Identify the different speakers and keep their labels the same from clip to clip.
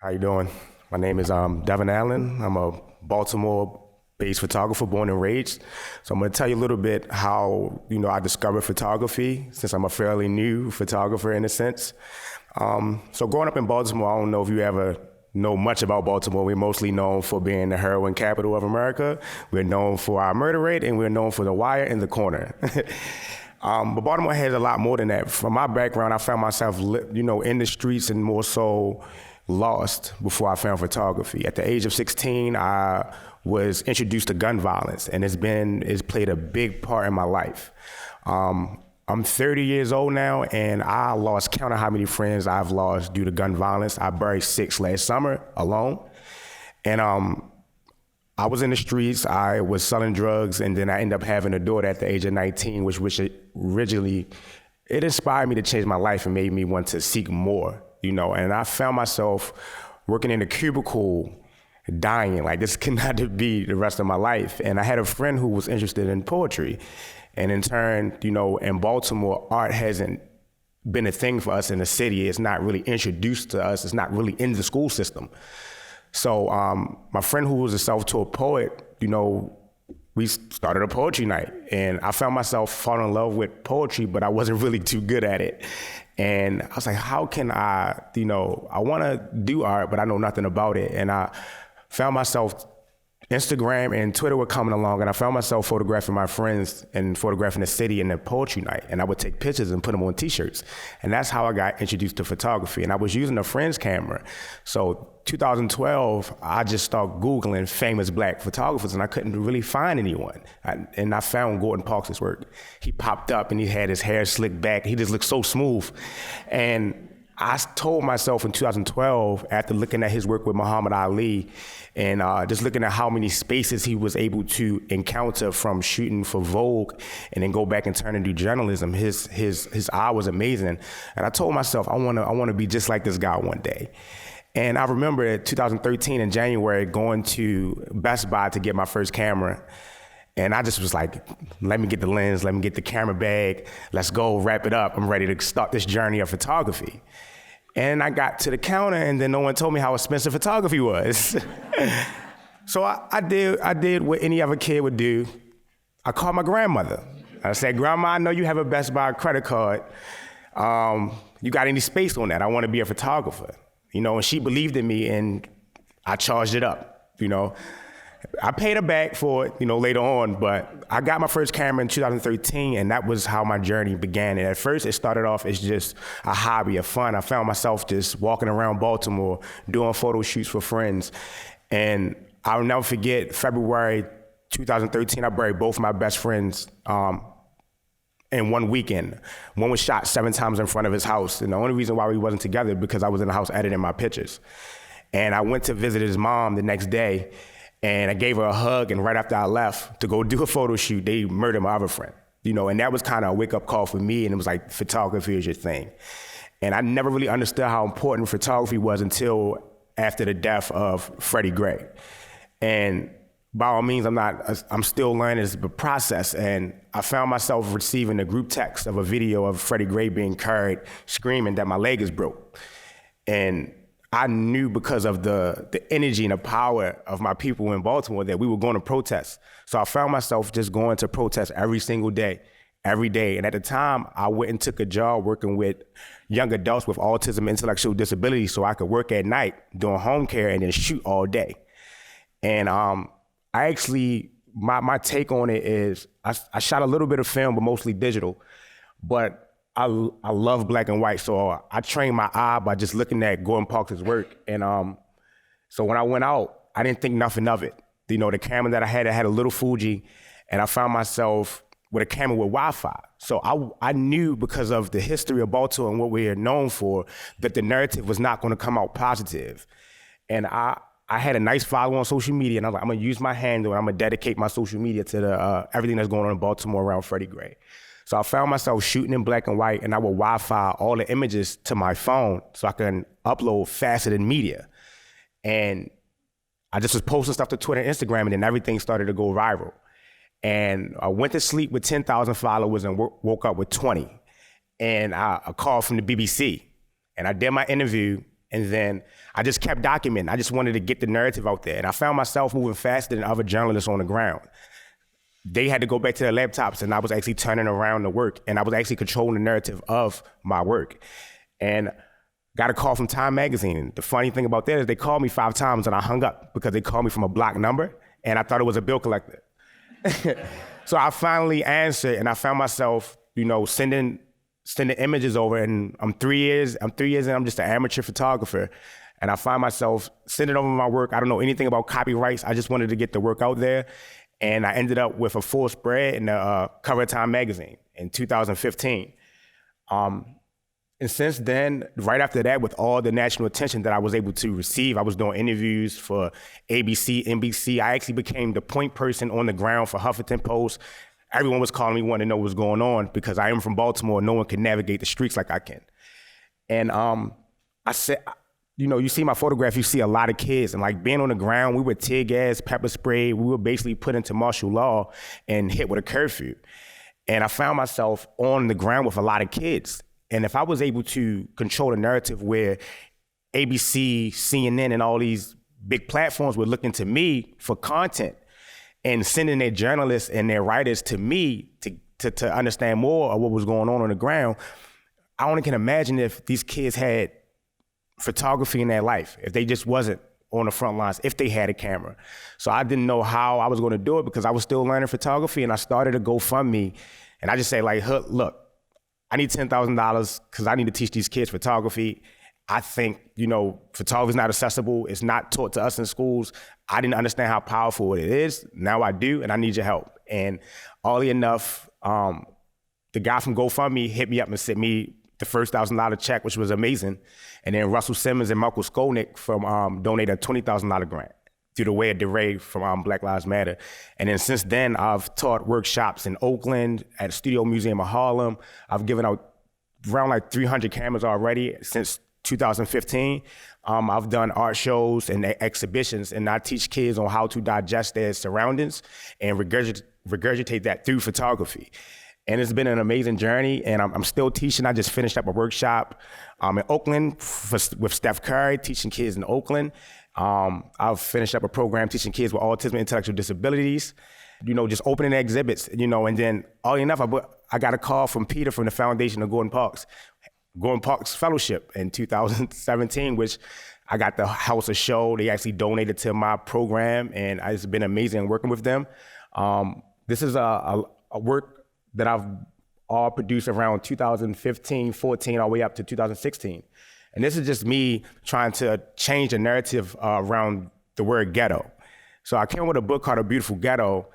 Speaker 1: How you doing? My name is Devin Allen. I'm a Baltimore-based photographer, born and raised. So I'm going to tell you a little bit how I discovered photography, since I'm a fairly new photographer in a sense. So growing up in Baltimore, I don't know if you ever know much about Baltimore. We're mostly known for being the heroin capital of America. We're known for our murder rate, and we're known for the wire in the corner. But Baltimore has a lot more than that. From my background, I found myself, in the streets and more so lost before I found photography. At the age of 16, I was introduced to gun violence, and it's played a big part in my life. I'm 30 years old now, and I lost count of how many friends I've lost due to gun violence. I buried 6 last summer alone. And I was in the streets, I was selling drugs, and then I ended up having a daughter at the age of 19, which originally, it inspired me to change my life and made me want to seek more, and I found myself working in a cubicle, dying, like this cannot be the rest of my life. And I had a friend who was interested in poetry. And in turn, in Baltimore, art hasn't been a thing for us in the city. It's not really introduced to us. It's not really in the school system. So my friend who was a self-taught poet, we started a poetry night, and I found myself falling in love with poetry, but I wasn't really too good at it. And I was like, how can I want to do art, but I know nothing about it. And I found myself, Instagram and Twitter were coming along, and I found myself photographing my friends and photographing the city in the poetry night. And I would take pictures and put them on t-shirts. And that's how I got introduced to photography. And I was using a friend's camera. So 2012, I just started Googling famous Black photographers, and I couldn't really find anyone. And I found Gordon Parks' work. He popped up and he had his hair slicked back. He just looked so smooth. And I told myself in 2012, after looking at his work with Muhammad Ali and just looking at how many spaces he was able to encounter from shooting for Vogue and then go back and turn and do journalism, his eye was amazing. And I told myself, I want to be just like this guy one day. And I remember in 2013 in January going to Best Buy to get my first camera. And I just was like, let me get the lens, let me get the camera bag, let's go wrap it up. I'm ready to start this journey of photography. And I got to the counter, and then no one told me how expensive photography was. So I did what any other kid would do. I called my grandmother. I said, Grandma, I know you have a Best Buy credit card. You got any space on that? I want to be a photographer. And she believed in me, and I charged it up, I paid her back for it, later on, but I got my first camera in 2013, and that was how my journey began. And at first, it started off as just a hobby, a fun. I found myself just walking around Baltimore, doing photo shoots for friends. And I'll never forget, February 2013, I buried both my best friends in one weekend. One was shot 7 times in front of his house, and the only reason why we wasn't together because I was in the house editing my pictures. And I went to visit his mom the next day, and I gave her a hug, and right after I left to go do a photo shoot, they murdered my other friend. And that was kind of a wake-up call for me, and it was like, photography is your thing. And I never really understood how important photography was until after the death of Freddie Gray. And by all means, I'm still learning this process, and I found myself receiving a group text of a video of Freddie Gray being carried, screaming that my leg is broke. And I knew because of the energy and the power of my people in Baltimore that we were going to protest. So I found myself just going to protest every single day, every day. And at the time, I went and took a job working with young adults with autism, intellectual disabilities, so I could work at night doing home care and then shoot all day. And my take on it is I shot a little bit of film, but mostly digital. But I love black and white, so I trained my eye by just looking at Gordon Parks' work. And so when I went out, I didn't think nothing of it. The camera that I had a little Fuji, and I found myself with a camera with Wi-Fi. So I knew because of the history of Baltimore and what we are known for, that the narrative was not gonna come out positive. And I had a nice follow on social media, and I was like, I'm gonna use my handle, and I'm gonna dedicate my social media to everything that's going on in Baltimore around Freddie Gray. So I found myself shooting in black and white, and I would Wi-Fi all the images to my phone so I can upload faster than media. And I just was posting stuff to Twitter and Instagram, and then everything started to go viral. And I went to sleep with 10,000 followers and woke up with 20. And a call from the BBC. And I did my interview, And then I just kept documenting. I just wanted to get the narrative out there. And I found myself moving faster than other journalists on the ground. They had to go back to their laptops, and I was actually turning around the work, and I was actually controlling the narrative of my work. And got a call from Time Magazine. The funny thing about that is they called me 5 times and I hung up because they called me from a blocked number, and I thought it was a bill collector. So I finally answered, and I found myself, sending images over, and I'm 3 years in, I'm just an amateur photographer. And I find myself sending over my work. I don't know anything about copyrights. I just wanted to get the work out there. And I ended up with a full spread in the cover of Time Magazine in 2015. And since then, right after that, with all the national attention that I was able to receive, I was doing interviews for ABC, NBC. I actually became the point person on the ground for Huffington Post. Everyone was calling me, wanting to know what's going on, because I am from Baltimore. No one can navigate the streets like I can. And I said, you see my photograph, you see a lot of kids, and like being on the ground, we were tear gas, pepper spray. We were basically put into martial law and hit with a curfew. And I found myself on the ground with a lot of kids. And if I was able to control the narrative where ABC, CNN, and all these big platforms were looking to me for content and sending their journalists and their writers to me to understand more of what was going on the ground, I only can imagine if these kids had photography in their life, if they just wasn't on the front lines, if they had a camera. So I didn't know how I was going to do it because I was still learning photography, and I started a GoFundMe, and I just say like, look, I need $10,000 because I need to teach these kids photography. I think, photography is not accessible. It's not taught to us in schools. I didn't understand how powerful it is. Now I do, and I need your help. And oddly enough, the guy from GoFundMe hit me up and sent me the first $1,000 check, which was amazing. And then Russell Simmons and Michael Skolnick from donated a $20,000 grant through the Way of DeRay from Black Lives Matter. And then since then, I've taught workshops in Oakland, at Studio Museum of Harlem. I've given out around like 300 cameras already since 2015. I've done art shows and exhibitions, and I teach kids on how to digest their surroundings and regurgitate that through photography. And it's been an amazing journey, and I'm still teaching. I just finished up a workshop in Oakland with Steph Curry, teaching kids in Oakland. I've finished up a program teaching kids with autism and intellectual disabilities, just opening exhibits, and then oddly enough, I got a call from Peter from the Foundation of Gordon Parks Fellowship in 2017, which I got the house a show. They actually donated to my program, and it's been amazing working with them. This is a work that I've all produced around 2015, 14, all the way up to 2016. And this is just me trying to change the narrative around the word ghetto. So I came up with a book called A Beautiful Ghetto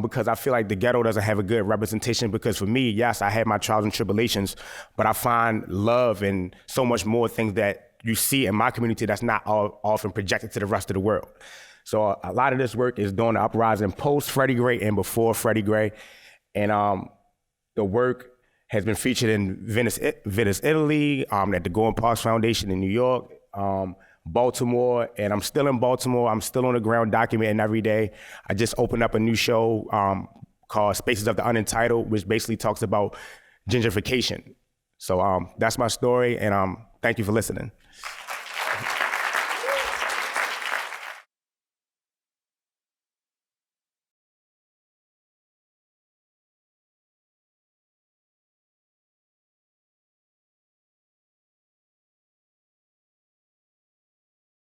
Speaker 1: because I feel like the ghetto doesn't have a good representation, because for me, yes, I had my trials and tribulations, but I find love and so much more things that you see in my community that's not often projected to the rest of the world. So a lot of this work is during the uprising post Freddie Gray and before Freddie Gray. And the work has been featured in Venice, Italy, at the Gordon Parks Foundation in New York, Baltimore, and I'm still in Baltimore. I'm still on the ground documenting every day. I just opened up a new show called Spaces of the Unentitled, which basically talks about gentrification. So that's my story, and thank you for listening.